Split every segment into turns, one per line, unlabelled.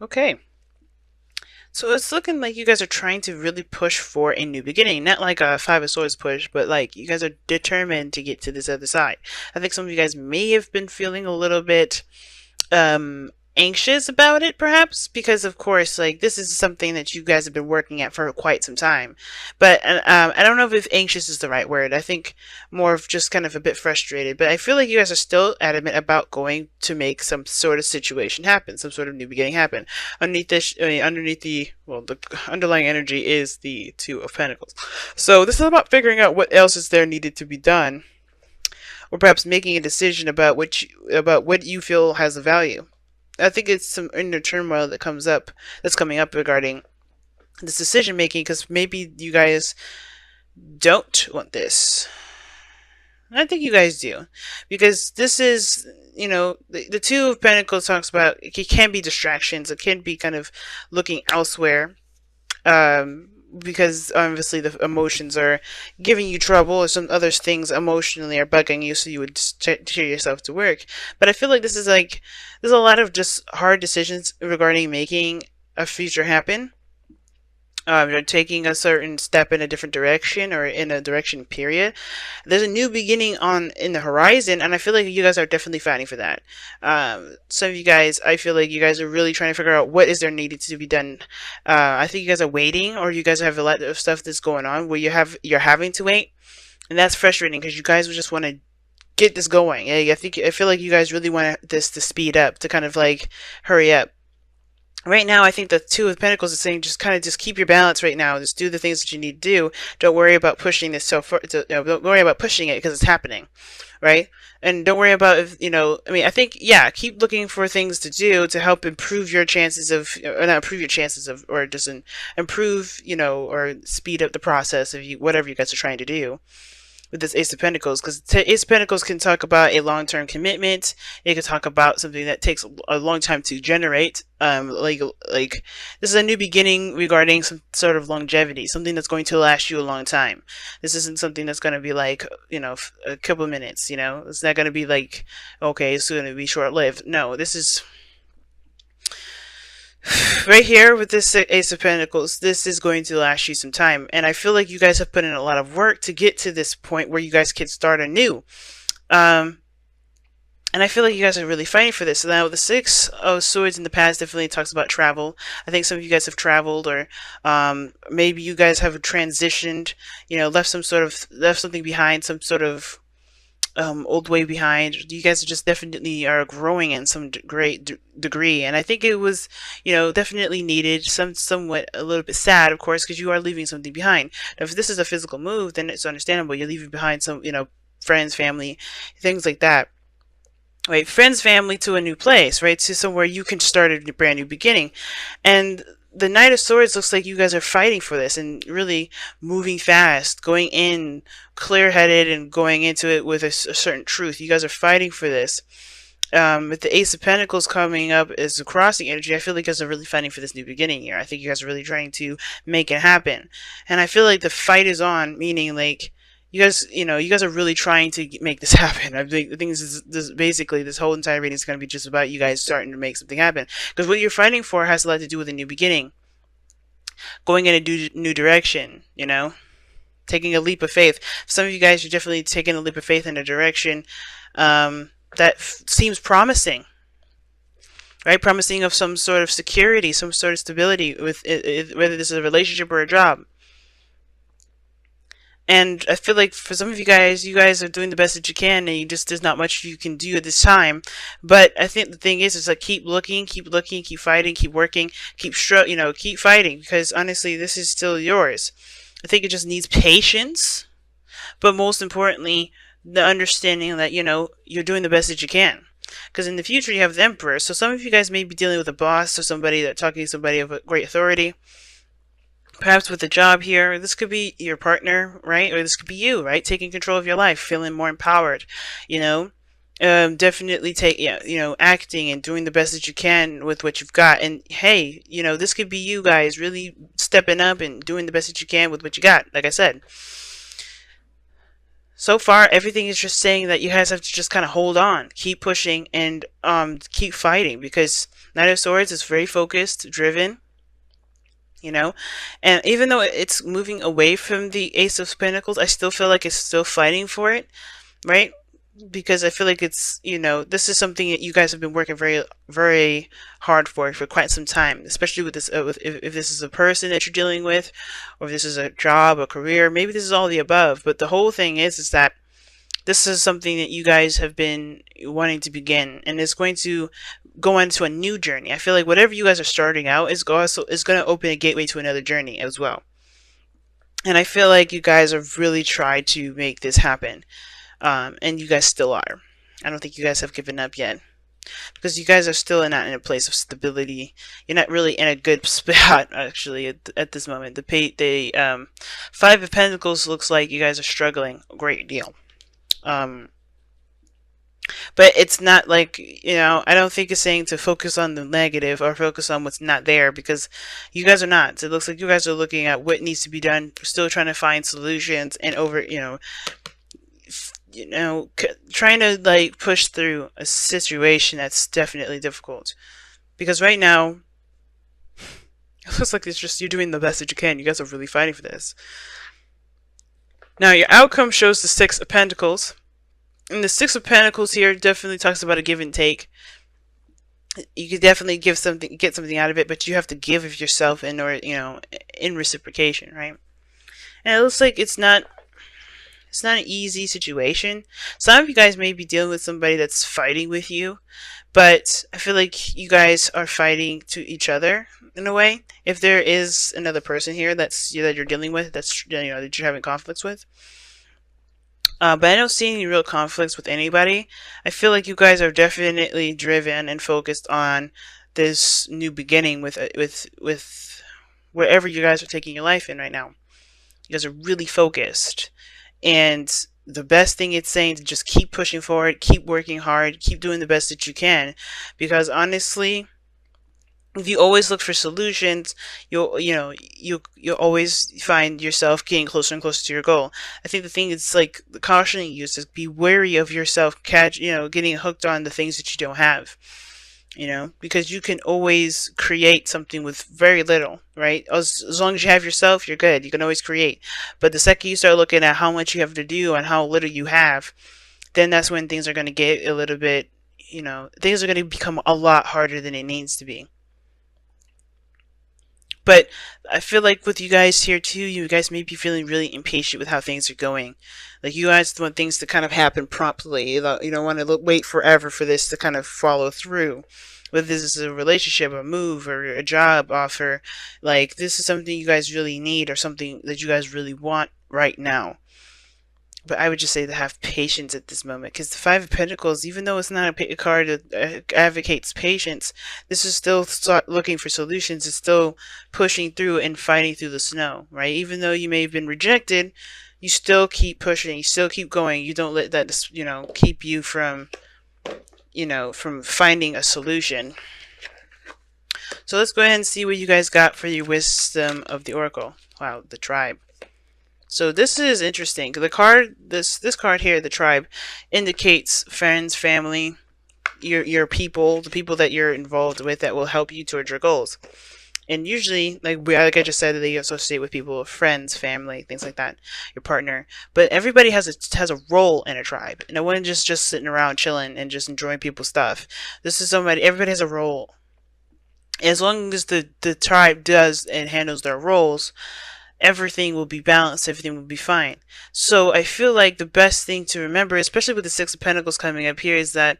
Okay. So it's looking like you guys are trying to really push for a new beginning. Not like a Five of Swords push, but like you guys are determined to get to this other side. I think some of you guys may have been feeling a little bit anxious about it, perhaps, because of course like this is something that you guys have been working at for quite some time. But I don't know if anxious is the right word. I think more of just kind of a bit frustrated, but I feel like you guys are still adamant about going to make some sort of situation happen, some sort of new beginning happen. Underneath this, underneath the, well, the underlying energy is the Two of Pentacles. So this is about figuring out what else is there needed to be done, or perhaps making a decision about about what you feel has a value. I think it's some inner turmoil that's coming up regarding this decision making, because maybe you guys don't want this. I think you guys do, because this is, the Two of Pentacles talks about it can be distractions. It can be kind of looking elsewhere, because obviously the emotions are giving you trouble, or some other things emotionally are bugging you, so you would tear yourself to work. But I feel like this is like there's a lot of just hard decisions regarding making a future happen. You're taking a certain step in a different direction, or in a direction period. There's a new beginning on in the horizon, and I feel like you guys are definitely fighting for that. Some of you guys, I feel like you guys are really trying to figure out what is there needed to be done. I think you guys are waiting, or you guys have a lot of stuff that's going on where you're having to wait, and that's frustrating because you guys just want to get this going. Yeah, I feel like you guys really want this to speed up, to kind of like hurry up. Right now, I think the Two of Pentacles is saying just kind of just keep your balance right now. Just do the things that you need to do. Don't worry about pushing this so far. Don't worry about pushing it because it's happening, right? And don't worry about if, I mean, I think, yeah, keep looking for things to do to help improve your chances of, or not improve your chances of, or just improve, or speed up the process of whatever you guys are trying to do with this Ace of Pentacles, because Ace of Pentacles can talk about a long-term commitment. It can talk about something that takes a long time to generate. Like this is a new beginning regarding some sort of longevity, something that's going to last you a long time. This isn't something that's going to be like, a couple of minutes. It's not going to be like, okay, it's going to be short-lived. No, this is right here with this Ace of Pentacles. This is going to last you some time, and I feel like you guys have put in a lot of work to get to this point where you guys can start anew. And I feel like you guys are really fighting for this. So now the Six of Swords in the past definitely talks about travel. I think some of you guys have traveled, or maybe you guys have transitioned, left something behind, some sort of old way behind. You guys just definitely are growing in some great degree, and I think it was, definitely needed. Somewhat a little bit sad, of course, because you are leaving something behind. Now, if this is a physical move, then it's understandable. You're leaving behind some, friends, family, things like that. Right, friends, family, to a new place, right, to somewhere you can start a brand new beginning. And the Knight of Swords looks like you guys are fighting for this and really moving fast, going in clear-headed and going into it with a certain truth. You guys are fighting for this. With the Ace of Pentacles coming up as a crossing energy, I feel like you guys are really fighting for this new beginning here. I think you guys are really trying to make it happen. And I feel like the fight is on, meaning like, you guys are really trying to make this happen. I think the thing is, basically, this whole entire reading is going to be just about you guys starting to make something happen. Because what you're fighting for has a lot to do with a new beginning, going in a new direction. Taking a leap of faith. Some of you guys are definitely taking a leap of faith in a direction that seems promising. Right, promising of some sort of security, some sort of stability with whether this is a relationship or a job. And I feel like for some of you guys are doing the best that you can, and there's not much you can do at this time. But I think the thing is like keep looking, keep fighting, keep working, keep fighting, because honestly, this is still yours. I think it just needs patience, but most importantly, the understanding that you're doing the best that you can. Because in the future you have the Emperor, so some of you guys may be dealing with a boss or somebody talking to somebody of a great authority. Perhaps with a job here, this could be your partner, right? Or this could be you, right? Taking control of your life, feeling more empowered, definitely acting and doing the best that you can with what you've got. And hey, this could be you guys really stepping up and doing the best that you can with what you got, like I said. So far, everything is just saying that you guys have to just kind of hold on, keep pushing, and keep fighting, because Knight of Swords is very focused, driven, you know. And even though it's moving away from the Ace of Pentacles, I still feel like it's still fighting for it, right? Because I feel like it's, this is something that you guys have been working very, very hard for quite some time, especially with this, if this is a person that you're dealing with, or if this is a job, a career, maybe this is all the above. But the whole thing is that this is something that you guys have been wanting to begin, and it's going to go into a new journey. I feel like whatever you guys are starting out is going to open a gateway to another journey as well. And I feel like you guys have really tried to make this happen. And you guys still are. I don't think you guys have given up yet, because you guys are still not in a place of stability. You're not really in a good spot, actually, at this moment. The Five of Pentacles looks like you guys are struggling a great deal. But it's not like, I don't think it's saying to focus on the negative or focus on what's not there, because you guys are not. It looks like you guys are looking at what needs to be done, still trying to find solutions, and trying to like push through a situation that's definitely difficult. Because right now, it looks like it's just you're doing the best that you can. You guys are really fighting for this. Now, your outcome shows the Six of Pentacles. And the Six of Pentacles here definitely talks about a give and take. You could definitely get something out of it, but you have to give of yourself in order, in reciprocation, right? And it looks like it's not an easy situation. Some of you guys may be dealing with somebody that's fighting with you, but I feel like you guys are fighting to each other in a way. If there is another person here that you're dealing with, that you're having conflicts with. But I don't see any real conflicts with anybody. I feel like you guys are definitely driven and focused on this new beginning with wherever you guys are taking your life in right now. You guys are really focused. And the best thing it's saying to just keep pushing forward, keep working hard, keep doing the best that you can. Because honestly, if you always look for solutions, you'll always find yourself getting closer and closer to your goal. I think the thing is, like, the cautioning you is to be wary of yourself getting hooked on the things that you don't have. Because you can always create something with very little, right? As long as you have yourself, you're good. You can always create. But the second you start looking at how much you have to do and how little you have, then that's when things are going to get a little bit, things are going to become a lot harder than it needs to be. But I feel like with you guys here too, you guys may be feeling really impatient with how things are going. Like, you guys want things to kind of happen promptly. You don't want to wait forever for this to kind of follow through. Whether this is a relationship, a move, or a job offer, like, this is something you guys really need, or something that you guys really want right now. But I would just say to have patience at this moment, because the Five of Pentacles, even though it's not a card that advocates patience, this is still looking for solutions. It's still pushing through and fighting through the snow, right? Even though you may have been rejected, you still keep pushing. You still keep going. You don't let that, keep you from, from finding a solution. So let's go ahead and see what you guys got for your Wisdom of the Oracle. Wow, the Tribe. So this is interesting. The card, this card here, the Tribe, indicates friends, family, your people, the people that you're involved with that will help you towards your goals. And usually, like I just said, they associate with people, friends, family, things like that, your partner. But everybody has a role in a tribe. No one just sitting around chilling and just enjoying people's stuff. This is somebody. Everybody has a role. As long as the tribe does and handles their roles, everything will be balanced, everything will be fine. So I feel like the best thing to remember, especially with the Six of Pentacles coming up here, is that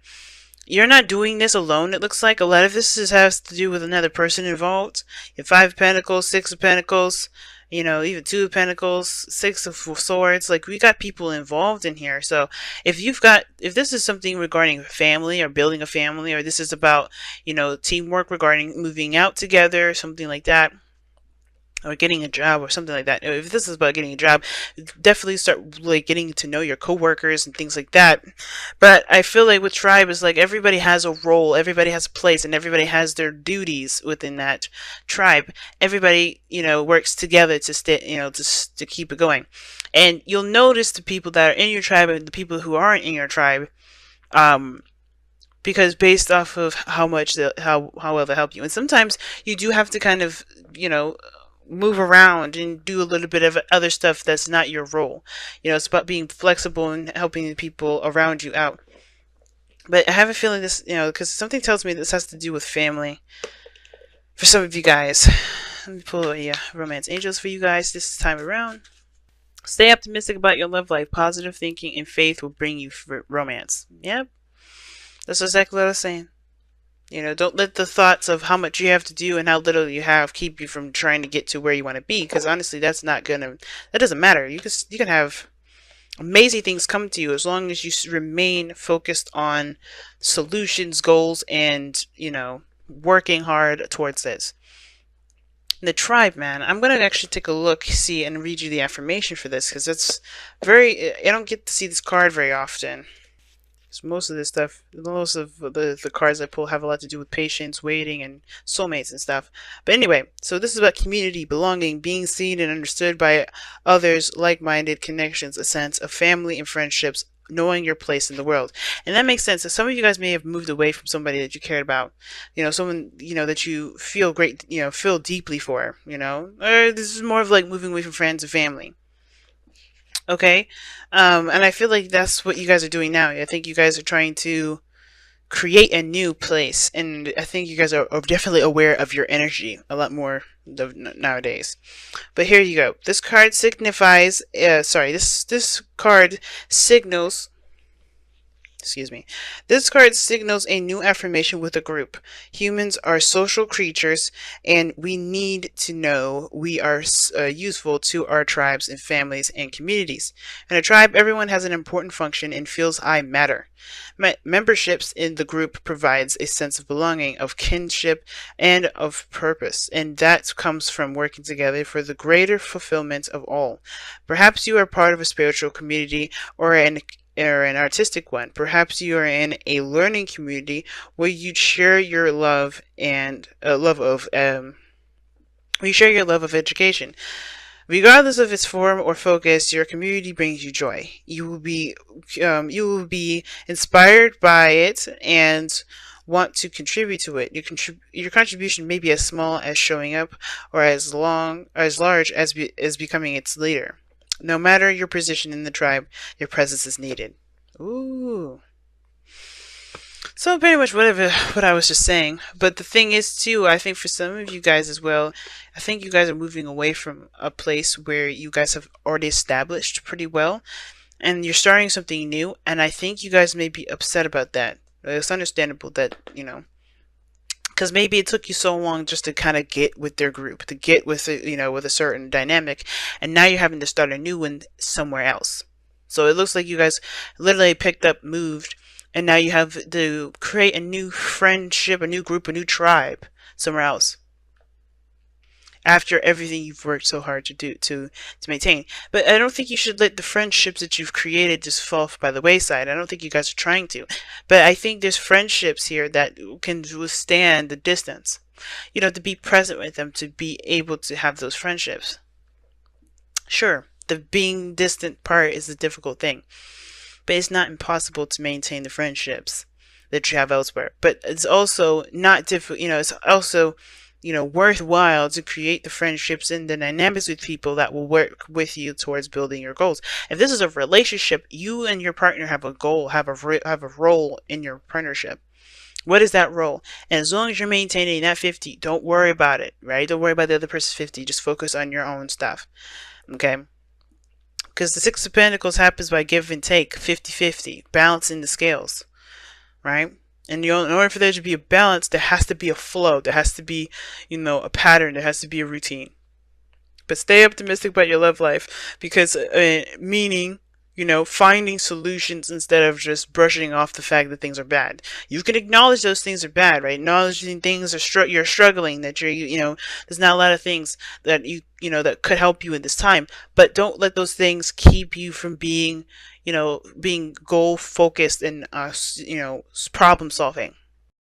you're not doing this alone. It looks like a lot of this has to do with another person involved. You have Five of Pentacles, Six of Pentacles, even Two of Pentacles, Six of Swords. Like, we got people involved in here. So if this is something regarding family or building a family, or this is about, teamwork regarding moving out together, something like that, or getting a job or something like that. If this is about getting a job, definitely start like getting to know your coworkers and things like that. But I feel like with tribe is like everybody has a role, everybody has a place, and everybody has their duties within that tribe. Everybody, works together to stay, to keep it going. And you'll notice the people that are in your tribe and the people who aren't in your tribe, um, because based off of how well they help you. And sometimes you do have to kind of, move around and do a little bit of other stuff that's not your role. It's about being flexible and helping the people around you out. But I have a feeling this, because something tells me this has to do with family for some of you guys. Let me pull a romance angels for you guys this time around. Stay optimistic about your love life. Positive thinking and faith will bring you romance. Yep, that's exactly what I was saying. Don't let the thoughts of how much you have to do and how little you have keep you from trying to get to where you want to be. Because honestly, that doesn't matter. You can have amazing things come to you as long as you remain focused on solutions, goals, and working hard towards this. The tribe, man. I'm gonna actually take a look, see, and read you the affirmation for this because it's I don't get to see this card very often. So most of this stuff, most of the cards I pull have a lot to do with patience, waiting, and soulmates and stuff. But anyway, so this is about community, belonging, being seen and understood by others, like-minded connections, a sense of family and friendships, knowing your place in the world. And that makes sense. So some of you guys may have moved away from somebody that you cared about, someone, that you feel great, feel deeply for, or this is more of like moving away from friends and family. Okay. And I feel like that's what you guys are doing now. I think you guys are trying to create a new place. And I think you guys are definitely aware of your energy a lot more nowadays. But here you go. This card signifies, this card signals, excuse me. This card signals a new affirmation with a group. Humans are social creatures, and we need to know we are useful to our tribes and families and communities. In a tribe, everyone has an important function and feels I matter. Memberships in the group provides a sense of belonging, of kinship, and of purpose, and that comes from working together for the greater fulfillment of all. Perhaps you are part of a spiritual community or an artistic one. Perhaps you are in a learning community where you share your love and you share your love of education. Regardless of its form or focus, your community brings you joy. You will be inspired by it and want to contribute to it. Your contribution may be as small as showing up, or as large as becoming its leader. No matter your position in the tribe, your presence is needed. Ooh. So pretty much what I was just saying. But the thing is too, I think for some of you guys as well, I think you guys are moving away from a place where you guys have already established pretty well, and you're starting something new, and I think you guys may be upset about that. It's understandable that, because maybe it took you so long just to kind of get with their group, to get with with a certain dynamic, and now you're having to start a new one somewhere else. So it looks like you guys literally picked up, moved, and now you have to create a new friendship, a new group, a new tribe somewhere else. After everything you've worked so hard to maintain. But I don't think you should let the friendships that you've created just fall by the wayside. I don't think you guys are trying to. But I think there's friendships here that can withstand the distance. You have to be present with them to be able to have those friendships. Sure, the being distant part is a difficult thing. But it's not impossible to maintain the friendships that you have elsewhere. But it's also not difficult, it's also worthwhile to create the friendships and the dynamics with people that will work with you towards building your goals. If this is a relationship, you and your partner have a goal, have a role in your partnership. What is that role? And as long as you're maintaining that 50, don't worry about it, right? Don't worry about the other person's 50. Just focus on your own stuff, okay? Because the Six of Pentacles happens by give and take, 50-50, balancing the scales, right? And in order for there to be a balance, there has to be a flow. There has to be, a pattern. There has to be a routine. But stay optimistic about your love life, because meaning finding solutions instead of just brushing off the fact that things are bad. You can acknowledge those things are bad, right? Acknowledging things are you're struggling, that there's not a lot of things that that could help you in this time, but don't let those things keep you from being goal focused and problem solving.